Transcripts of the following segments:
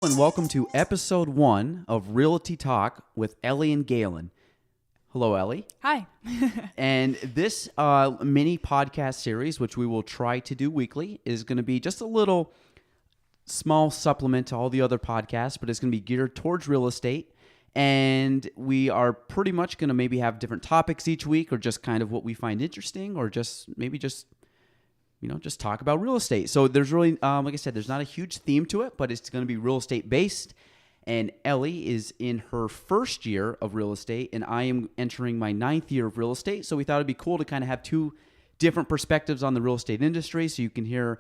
And welcome to episode 1 of Realty Talk with Ellie and Gaelan. Hello, Ellie. Hi. And this mini podcast series, which we will try to do weekly, is going to be just a little small supplement to all the other podcasts, but it's going to be geared towards real estate. And we are pretty much going to maybe have different topics each week, or just kind of what we find interesting, or just talk about real estate. So there's really, like I said, there's not a huge theme to it, but it's going to be real estate based. And Ellie is in her first year of real estate, and I am entering my 9th year of real estate. So we thought it'd be cool to kind of have two different perspectives on the real estate industry. So you can hear,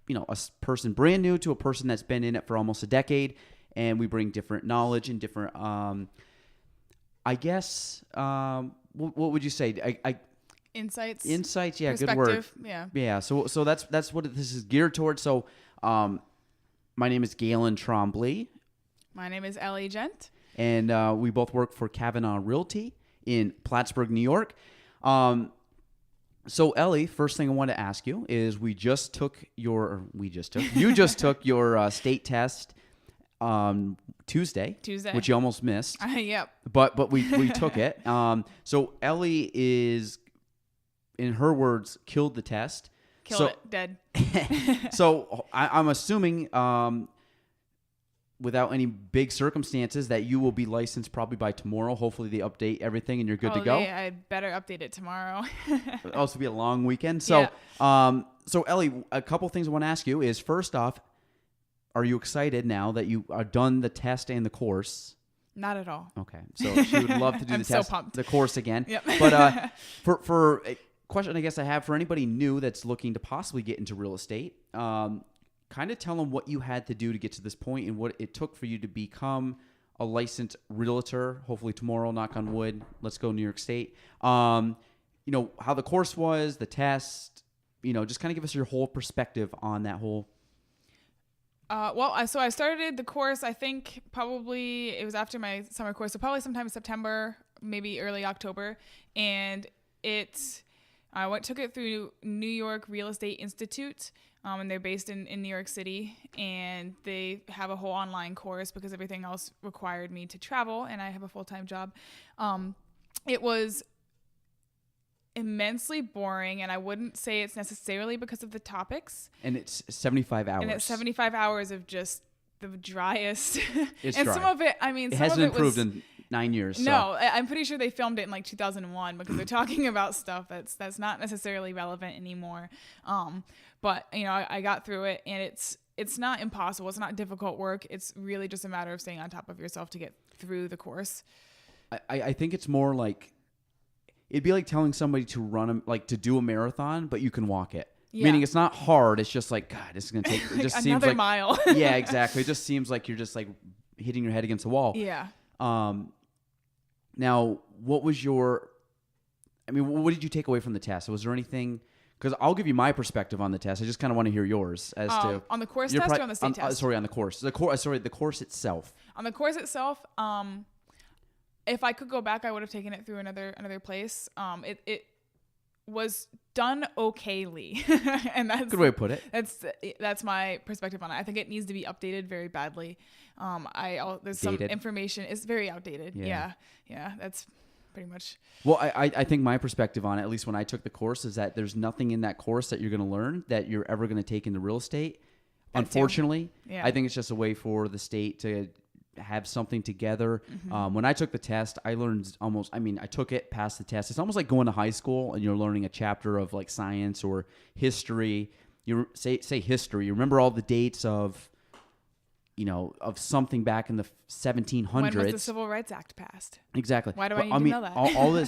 a person brand new to a person that's been in it for almost a decade. And we bring different knowledge and different, what would you say? Insights. Yeah, good word. Yeah. So that's what this is geared towards. So, my name is Gaelan Trombley. My name is Ellie Gent. And we both work for Kavanaugh Realty in Plattsburgh, New York. So Ellie, first thing I want to ask you is you just took your state test Tuesday, which you almost missed. Yep. But we took it. So Ellie is, in her words, killed the test. Dead. So I'm assuming, without any big circumstances, that you will be licensed probably by tomorrow. Hopefully they update everything and you're good to go. Yeah, I better update it tomorrow. It'll also be a long weekend. So, so Ellie, a couple things I want to ask you is, first off, are you excited now that you are done the test and the course? Not at all. Okay. So she would love to do the test, the course again. Yep. But for a question I guess I have for anybody new that's looking to possibly get into real estate, kind of tell them what you had to do to get to this point and what it took for you to become a licensed realtor. Hopefully tomorrow, knock on wood, let's go New York State. How the course was, the test, just kind of give us your whole perspective on that whole. So I started the course, I think probably it was after my summer course, so probably sometime in September, maybe early October. And I took it through New York Real Estate Institute, and they're based in New York City, and they have a whole online course because everything else required me to travel, and I have a full-time job. It was immensely boring, and I wouldn't say it's necessarily because of the topics. And it's 75 hours. And it's 75 hours of just the driest. It's and dry. some of it, it hasn't improved in 9 years. No, I'm pretty sure they filmed it in like 2001 because they're talking about stuff that's not necessarily relevant anymore. But I got through it, and it's not impossible. It's not difficult work. It's really just a matter of staying on top of yourself to get through the course. I think it's more like, it'd be like telling somebody to do a marathon, but you can walk it. Yeah. Meaning it's not hard. It's just like, God, this is going to take, it just seems like another mile. Yeah, exactly. It just seems like you're just like hitting your head against the wall. Yeah. Now, what did you take away from the test? Was there anything, because I'll give you my perspective on the test. I just kind of want to hear yours as to. On the course test or on the state test? Sorry, on the course. The course itself. On the course itself, if I could go back, I would have taken it through another place. It was done okayly, and that's good way to put it. That's my perspective on it. I think it needs to be updated very badly. There's some information is very outdated. Yeah, that's pretty much. Well, I think my perspective on it, at least when I took the course, is that there's nothing in that course that you're going to learn that you're ever going to take into real estate. Unfortunately, I think it's just a way for the state to have something together. Mm-hmm. When I took the test, I learned I took it, passed the test. It's almost like going to high school and you're learning a chapter of like science or history. You say history. You remember all the dates of something back in the 1700s. When was the Civil Rights Act passed? Exactly. Why do I need to know that?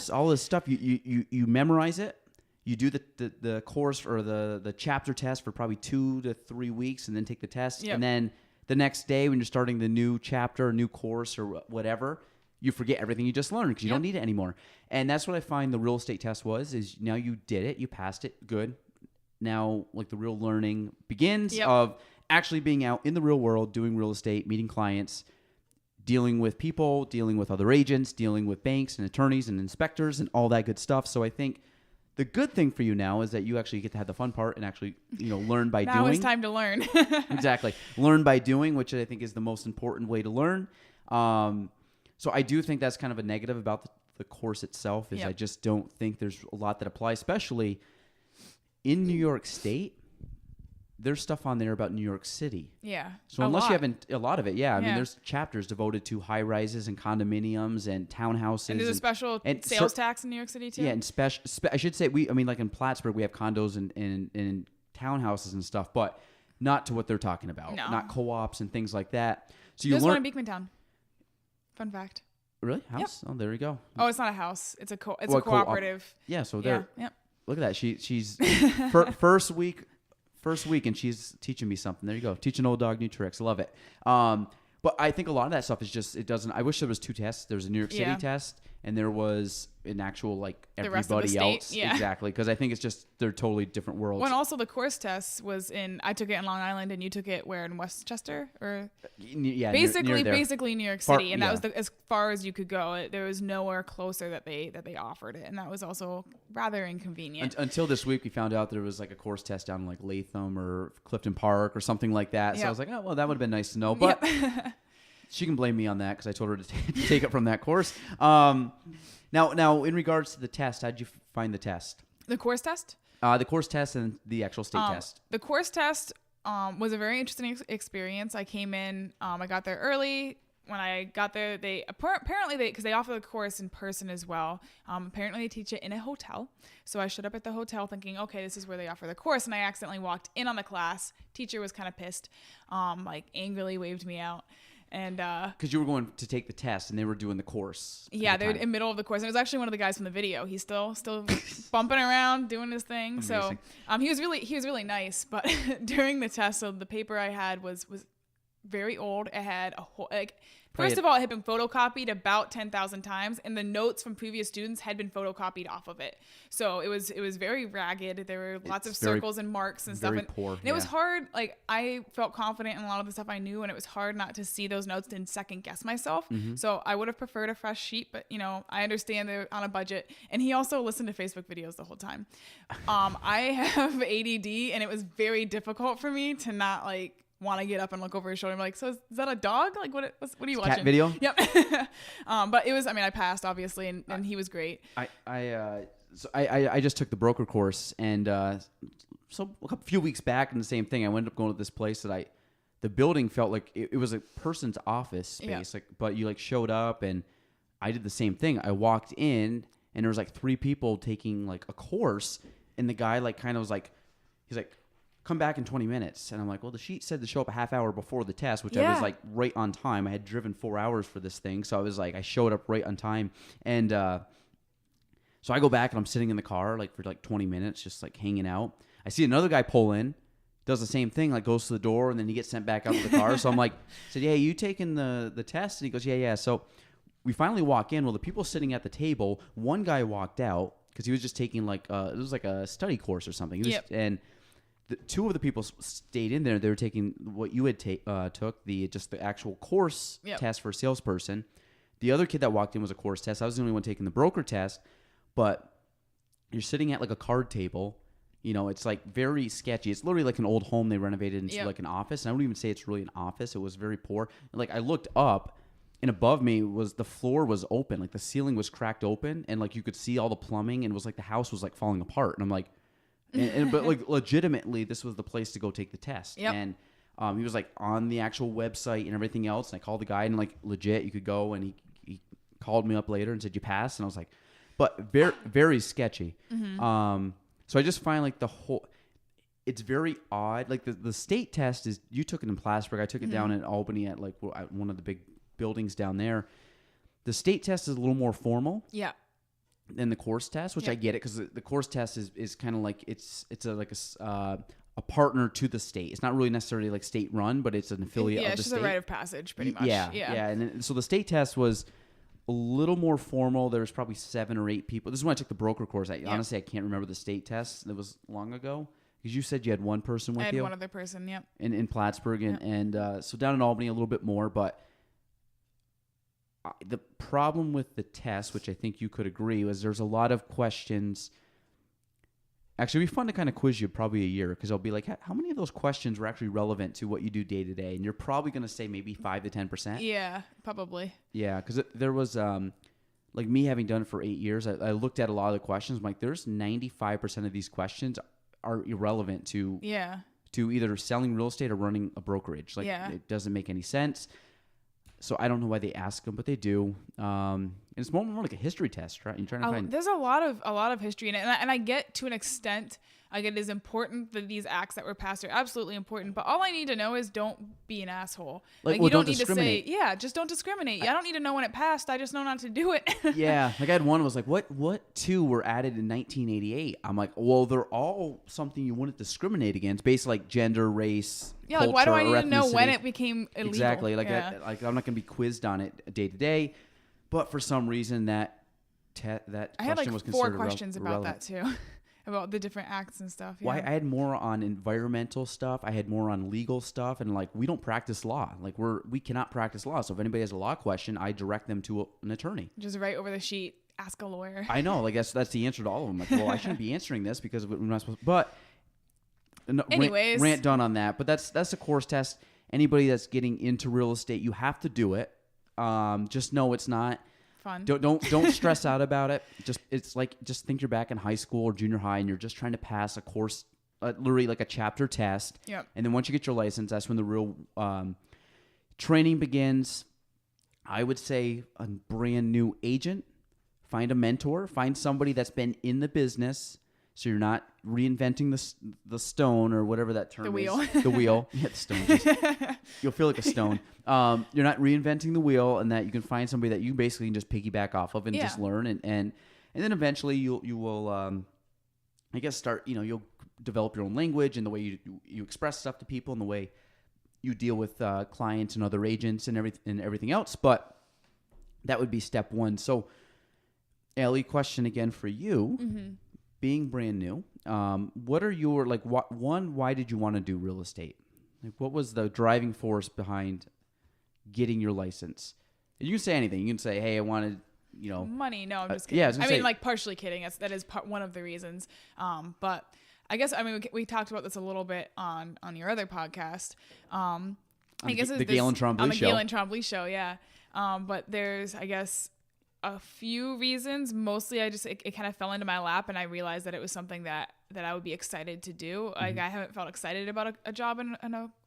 all this stuff, you memorize it. You do the course or the chapter test for probably 2 to 3 weeks and then take the test. Yep. And then the next day when you're starting the new chapter, new course or whatever, you forget everything you just learned because you don't need it anymore. And that's what I find the real estate test is now you did it, you passed it, good. Now like the real learning begins of actually being out in the real world, doing real estate, meeting clients, dealing with people, dealing with other agents, dealing with banks and attorneys and inspectors and all that good stuff. So I think The good thing for you now is that you actually get to have the fun part and actually, learn by doing. Now it's time to learn. Exactly. Learn by doing, which I think is the most important way to learn. So I do think that's kind of a negative about the course itself is I just don't think there's a lot that applies, especially in New York State. There's stuff on there about New York City. Yeah. So unless you haven't a lot of it, I mean, there's chapters devoted to high rises and condominiums and townhouses. And there's a special sales tax in New York City too. Yeah, and I should say like in Plattsburgh, we have condos and townhouses and stuff, but not to what they're talking about. No. Not co-ops and things like that. So there's one in Beekmantown. Fun fact. Really? House? Yep. Oh, there you go. Oh, it's not a house. It's a cooperative. Yeah. So there. Yep. Look at that. She's first week, and she's teaching me something. There you go. Teach an old dog new tricks. Love it. But I think a lot of that stuff is just, it doesn't, I wish there was 2 tests. There's a New York City test, and there was an actual, like, everybody else. Yeah. Exactly. Because I think it's just, they're totally different worlds. Well, and also the course test was I took it in Long Island, and you took it where, in Westchester? Or basically New York City. And that was as far as you could go. There was nowhere closer that they offered it. And that was also rather inconvenient. Until this week, we found out there was like a course test down in like Latham or Clifton Park or something like that. So I was like, oh, well, that would have been nice to know. But she can blame me on that because I told her to take it from that course. Now, in regards to the test, how'd you find the test? The course test? The course test and the actual state test. The course test was a very interesting experience. I came in, I got there early. When I got there, because they offer the course in person as well. Apparently they teach it in a hotel. So I showed up at the hotel thinking, okay, this is where they offer the course. And I accidentally walked in on the class. Teacher was kind of pissed, angrily waved me out. And because you were going to take the test and they were doing the course. Yeah, they were in the middle of the course. And it was actually one of the guys from the video. He's still bumping around doing his thing. Amazing. So he was really nice. But during the test, so the paper I had was very old. It had a whole first of all, it had been photocopied about 10,000 times, and the notes from previous students had been photocopied off of it. So it was very ragged. There were lots of circles and marks and stuff. Very poor. And it was hard. I felt confident in a lot of the stuff I knew, and it was hard not to see those notes and second guess myself. Mm-hmm. So I would have preferred a fresh sheet, but I understand they're on a budget. And he also listened to Facebook videos the whole time. I have ADD, and it was very difficult for me to not want to get up and look over his shoulder and be like, so is that a dog? Like, what are you watching? Cat video? Yep. But it was, I passed obviously, and he was great. I just took the broker course, and so a few weeks back, and the same thing, I ended up going to this place that the building felt like it was a person's office space, but you showed up, and I did the same thing. I walked in, and there was 3 people taking a course, and the guy kind of was he's like, come back in 20 minutes. And I'm like, well, the sheet said to show up a half hour before the test, which I was right on time. I had driven 4 hours for this thing. So I was I showed up right on time. And so I go back and I'm sitting in the car for 20 minutes, just hanging out. I see another guy pull in, does the same thing, goes to the door, and then he gets sent back out to the car. So I'm said, yeah, you taking the test? And he goes, yeah. So we finally walk in. Well, the people sitting at the table, one guy walked out because he was just taking it was a study course or something. And the 2 of the people stayed in there. They were taking what you had took, the actual course test for a salesperson. The other kid that walked in was a course test. I was the only one taking the broker test. But you're sitting at a card table. It's very sketchy. It's literally an old home they renovated into an office. And I wouldn't even say it's really an office. It was very poor. I looked up, and above me the floor was open. The ceiling was cracked open, and you could see all the plumbing, and it was the house was falling apart. And I'm like, but legitimately, this was the place to go take the test. Yep. And he was on the actual website and everything else. And I called the guy, and legit, you could go. And he called me up later and said, you passed. And I was like, but very, very sketchy. Mm-hmm. So I just find the whole, it's very odd. The state test is, you took it in Plattsburgh. I took it down in Albany at one of the big buildings down there. The state test is a little more formal. Yeah. Than the course test, which I get it, because the course test is kind of it's a partner to the state. It's not really necessarily state run, but it's an affiliate of the state. Yeah, it's just a rite of passage, pretty much. Yeah. And then, so the state test was a little more formal. There was probably 7 or 8 people. This is when I took the broker course. Honestly, I can't remember the state test. That was long ago. Because you said you had one person with you. I had one other person, yep. In Plattsburgh, and so down in Albany a little bit more, but the problem with the test, which I think you could agree, was there's a lot of questions Actually, it'd be fun to kind of quiz you probably a year, because I'll be like, how many of those questions were actually relevant to what you do day to day? And you're probably going to say maybe 5 to 10%. Yeah, probably. Yeah, because there was, like me having done it for 8 years, I looked at a lot of the questions. I'm like, there's 95% of these questions are irrelevant to either selling real estate or running a brokerage. Like, it doesn't make any sense. So I don't know why they ask them, but they do. And it's more like a history test, right? You're trying to find. There's a lot of history in it, and I get to an extent. Like, it is important that these acts that were passed are absolutely important, but all I need to know is don't be an asshole. Like you don't need to say, just don't discriminate. I don't need to know when it passed. I just know not to do it. Yeah. Like, I had one was like, what two were added in 1988? I'm like, well, they're all something you wouldn't discriminate against, based like gender, race, culture, like, why do I need to know when ethnicity. it became illegal? Exactly. Like, I'm not going to be quizzed on it day to day, but for some reason that question I had like was 4 considered questions about relevant. that too. About the different acts and stuff. Yeah. Well, I had more on environmental stuff. I had more on legal stuff, and like, we don't practice law. Like, we cannot practice law. So if anybody has a law question, I direct them to an attorney. Just write over the sheet, ask a lawyer. I know. Like, that's the answer to all of them. Like, well, I shouldn't be answering this because we're not supposed to. But anyways, rant done on that. But that's a course test. Anybody that's getting into real estate, you have to do it. Just know it's not fun. Don't stress out about it. Just think you're back in high school or junior high, and you're just trying to pass a course, literally like a chapter test. Yep. And then once you get your license, that's when the real training begins. I would say a brand new agent, find a mentor, find somebody that's been in the business, so you're not reinventing the stone or whatever that term is. The wheel. Yeah, the stone. You'll feel like a stone. You're not reinventing the wheel, and that you can find somebody that you basically can just piggyback off of and just learn, and then eventually you will I guess start, you'll develop your own language and the way you express stuff to people and the way you deal with clients and other agents and everything else. But that would be step 1. So, Ellie, question again for you. Mm-hmm. Being brand new, what are your, like, why did you want to do real estate? Like, what was the driving force behind getting your license? You can say anything. You can say, hey, I wanted, money. No, I'm just kidding. Yeah, I mean, like, partially kidding. That is one of the reasons. But I guess, we talked about this a little bit on your other podcast. I guess the Gaelan Trombley show. On the Gaelan Trombley show, yeah. But there's, I guess, a few reasons. Mostly it kind of fell into my lap, and I realized that it was something that I would be excited to do. Mm-hmm. Like, I haven't felt excited about a job in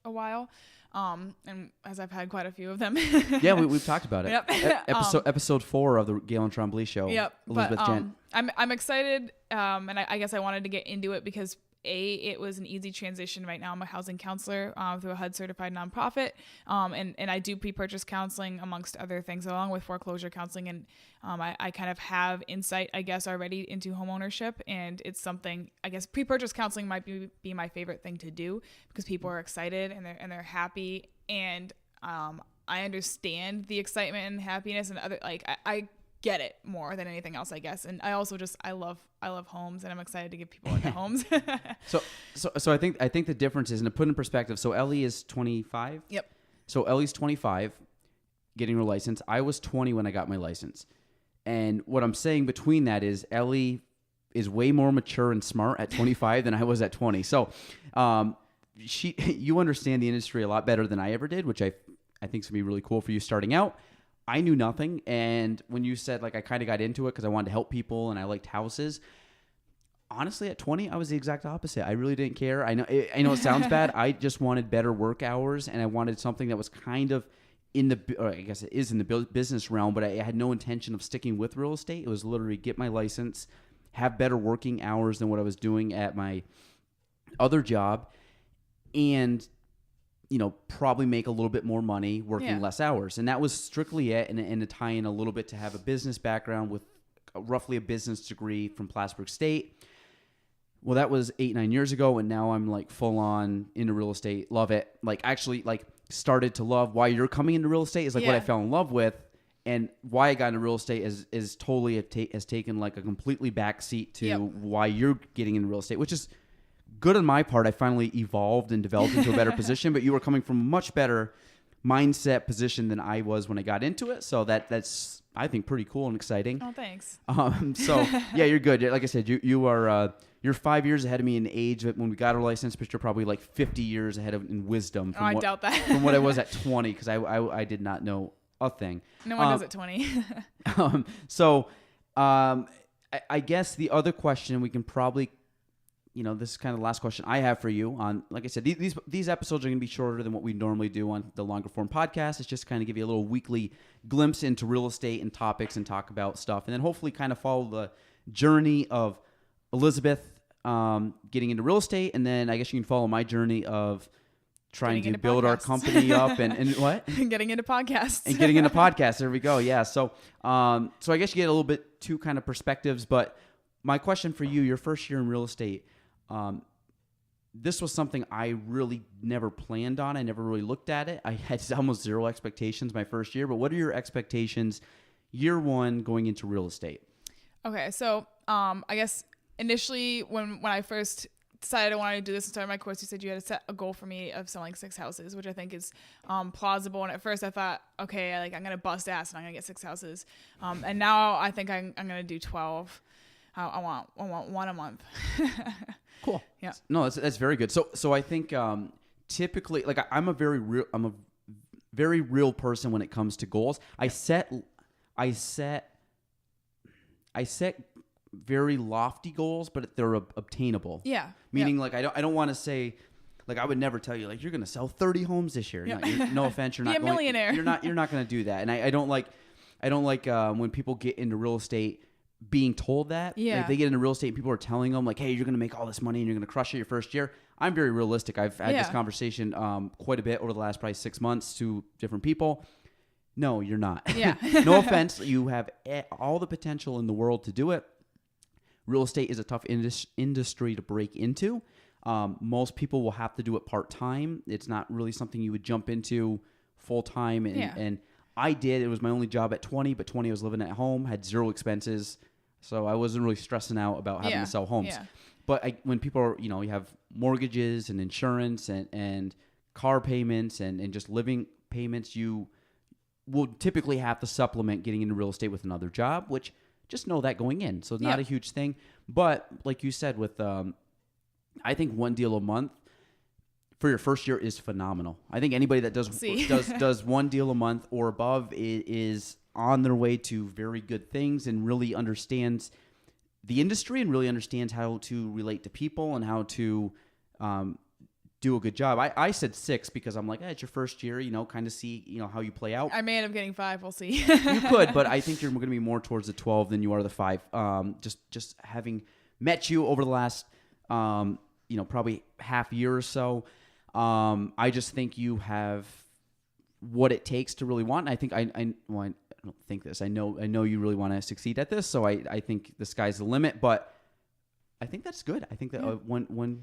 a while. And as I've had quite a few of them. Yeah, we've talked about it. Yep. Episode 4 of the Gaelan Trombley show. Yep. Elizabeth Gent. I'm excited. And I guess I wanted to get into it because it was an easy transition. Right now I'm a housing counselor through a HUD certified nonprofit. And I do pre-purchase counseling amongst other things, along with foreclosure counseling. And I kind of have insight, I guess, already into home ownership. And it's something, I guess, pre-purchase counseling might be my favorite thing to do, because people are excited and they're happy. And I understand the excitement and happiness and other, like, I get it more than anything else, I guess. And I also I love homes, and I'm excited to give people into homes. So I think the difference is, and to put in perspective, so Ellie is 25. Yep. So Ellie's 25, getting her license. I was 20 when I got my license. And what I'm saying between that is Ellie is way more mature and smart at 25 than I was at 20. So you understand the industry a lot better than I ever did, which I think is going to be really cool for you starting out. I knew nothing, and when you said, like, I kind of got into it because I wanted to help people and I liked houses, honestly, at 20, I was the exact opposite. I really didn't care. I know it sounds bad. I just wanted better work hours, and I wanted something that was kind of or I guess it is in the business realm, but I had no intention of sticking with real estate. It was literally get my license, have better working hours than what I was doing at my other job, and probably make a little bit more money working less hours. And that was strictly it, and to tie in a little bit to have a business background with roughly a business degree from Plattsburgh State. Well, that was 8-9 years ago, and now I'm like full on into real estate. Love it. Like, actually, like, started to love why you're coming into real estate is like what I fell in love with, and why I got into real estate is totally has taken like a completely backseat to why you're getting into real estate, which is good on my part. I finally evolved and developed into a better position, but you were coming from a much better mindset position than I was when I got into it. So that's, I think, pretty cool and exciting. Oh, thanks. So yeah, you're good. Like I said, you're you're 5 years ahead of me in age when we got our license, but you're probably like 50 years ahead of in wisdom. I doubt that. From what I was at 20, because I did not know a thing. No one does at 20. I guess the other question we can probably, this is kind of the last question I have for you on, like I said, these episodes are going to be shorter than what we normally do on the longer form podcast. It's just kind of give you a little weekly glimpse into real estate and topics and talk about stuff. And then hopefully kind of follow the journey of Elizabeth getting into real estate. And then I guess you can follow my journey of trying to build our company up and what? Getting into podcasts. And getting into podcasts. There we go. Yeah. So I guess you get a little bit two kind of perspectives, but my question for you, your first year in real estate, this was something I really never planned on. I never really looked at it. I had almost zero expectations my first year, but what are your expectations year one going into real estate? Okay. So, I guess initially when I first decided I wanted to do this and started my course, you said you had to set a goal for me of selling 6 houses, which I think is plausible. And at first I thought, okay, I'm going to bust ass and I'm going to get 6 houses. And now I think I'm going to do 12. I want one a month. Cool. Yeah. No, that's very good. So I think typically, I'm a very real person when it comes to goals. I set very lofty goals, but they're obtainable. Yeah. Meaning, I don't want to say, I would never tell you, you're going to sell 30 homes this year. Yeah. No offense, you're not a millionaire. You're not going to do that. And I don't like when people get into real estate being told that. Yeah. They get into real estate and people are telling them hey, you're going to make all this money and you're going to crush it your first year. I'm very realistic. I've had this conversation quite a bit over the last probably 6 months to different people. No, you're not. Yeah. No offense. You have all the potential in the world to do it. Real estate is a tough industry to break into. Most people will have to do it part-time. It's not really something you would jump into full-time. And I did. It was my only job at 20, but 20 I was living at home, had zero expenses. So I wasn't really stressing out about having to sell homes. Yeah. But when people are, you have mortgages and insurance and car payments and just living payments, you will typically have to supplement getting into real estate with another job, which just know that going in. So it's not a huge thing. But like you said, with I think one deal a month for your first year is phenomenal. I think anybody that does one deal a month or above is on their way to very good things and really understands the industry and really understands how to relate to people and how to do a good job. I said 6 because I'm it's your first year, kind of see, how you play out. I may end up getting 5. We'll see. You could, but I think you're going to be more towards the 12 than you are the 5. Just having met you over the last, probably half year or so, I just think you have what it takes to really want. And I think I don't think this. I know you really want to succeed at this. So I think the sky's the limit. But I think that's good. I think that one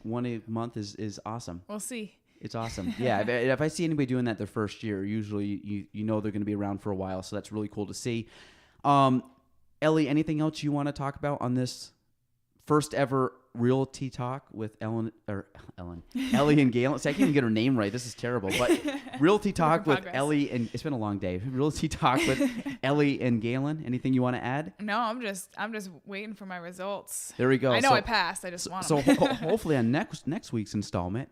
a month is awesome. We'll see. It's awesome. Yeah. If I see anybody doing that their first year, usually you know they're going to be around for a while. So that's really cool to see. Ellie, anything else you want to talk about on this first ever Realty Talk with Ellie and Gaelan? See, I can't even get her name right. This is terrible. But Realty Talk with Ellie and it's been a long day. Realty Talk with Ellie and Gaelan. Anything you want to add? No, I'm just waiting for my results. There we go. I know I passed. I just want them. So hopefully on next week's installment,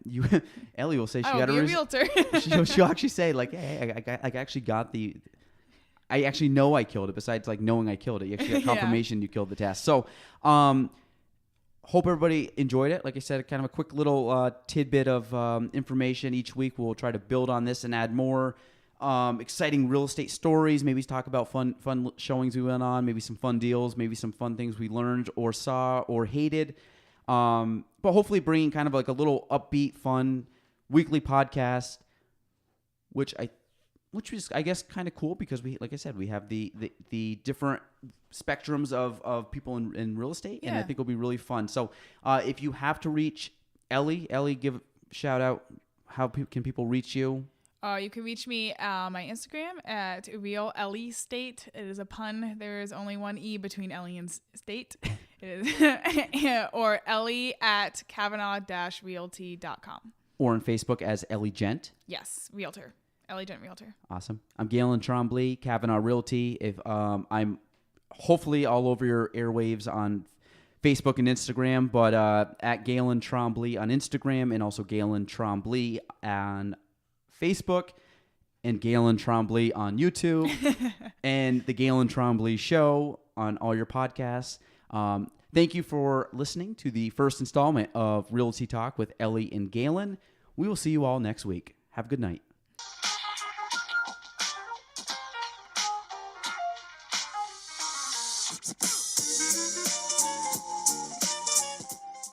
Ellie will say she got a realtor. She'll actually say hey, I actually got the. I actually know I killed it. Besides knowing I killed it, you actually got confirmation you killed the test. So, hope everybody enjoyed it. Like I said, kind of a quick little tidbit of information each week. We'll try to build on this and add more exciting real estate stories. Maybe talk about fun showings we went on. Maybe some fun deals. Maybe some fun things we learned or saw or hated. But hopefully bringing kind of a little upbeat, fun weekly podcast, which is, I guess, kind of cool because we have the different spectrums of people in real estate, and I think it'll be really fun. So if you have to reach Ellie, give a shout out. How can people reach you? You can reach me on my Instagram at Real Ellie State. It is a pun. There is only one E between Ellie and State. It is or Ellie at Kavanaugh-realty.com. Or on Facebook as Ellie Gent. Yes, Realtor. Ellie Gent Realtor. Awesome. I'm Gaelan Trombley, Kavanaugh Realty. If I'm hopefully all over your airwaves on Facebook and Instagram, but at Gaelan Trombley on Instagram, and also Gaelan Trombley on Facebook, and Gaelan Trombley on YouTube, and the Gaelan Trombley Show on all your podcasts. Thank you for listening to the first installment of Realty Talk with Ellie and Gaelan. We will see you all next week. Have a good night.